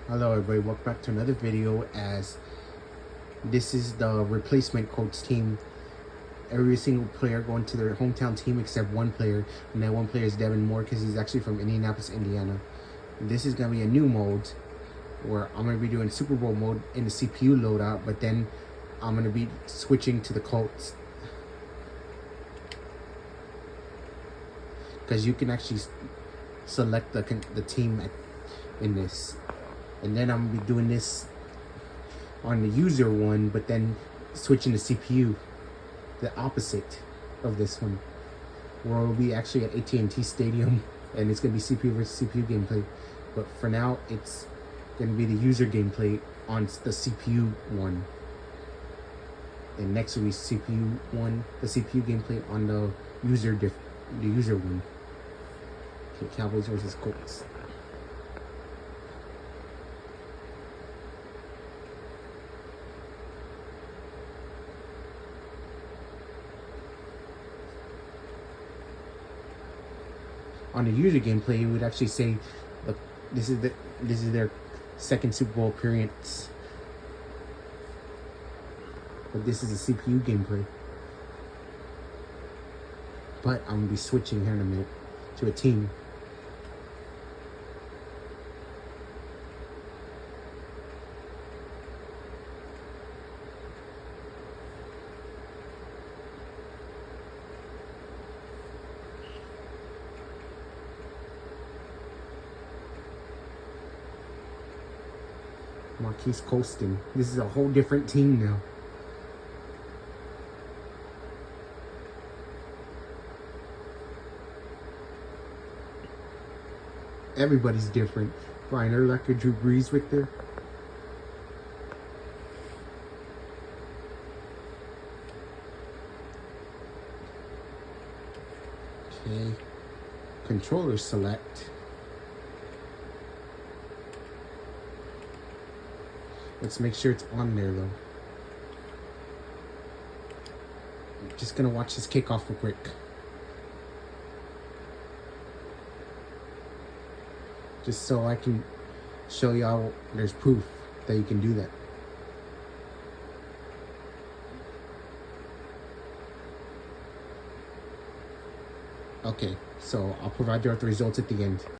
Hello everybody, welcome back to another video. As this is the replacement Colts team. Every single player going to their hometown team except one player, and that one player is Devin Moore because he's actually from Indianapolis, Indiana. This is going to be a new mode where I'm going to be doing Super Bowl mode in the CPU loadout, but then I'm going to be switching to the Colts because you can actually select the team in this. And then I'm going to be doing this on the user one, but then switching to CPU, the opposite of this one, where we'll be actually at AT&T Stadium, and it's going to be CPU versus CPU gameplay. But for now, it's going to be the user gameplay on the CPU one. And next will be CPU one, the CPU gameplay on the user one. Okay, Cowboys versus Colts. On the user gameplay, it would actually say, "Look, this is their second Super Bowl appearance." But this is a CPU gameplay. But I'm gonna be switching here in a minute to a team. Marquise Colston. This is a whole different team now. Everybody's different. Brian Urlacher, Drew Brees right there. Okay. Controller select. Let's make sure it's on there though. I'm just gonna watch this kickoff real quick. Just so I can show y'all there's proof that you can do that. Okay, so I'll provide you with the results at the end.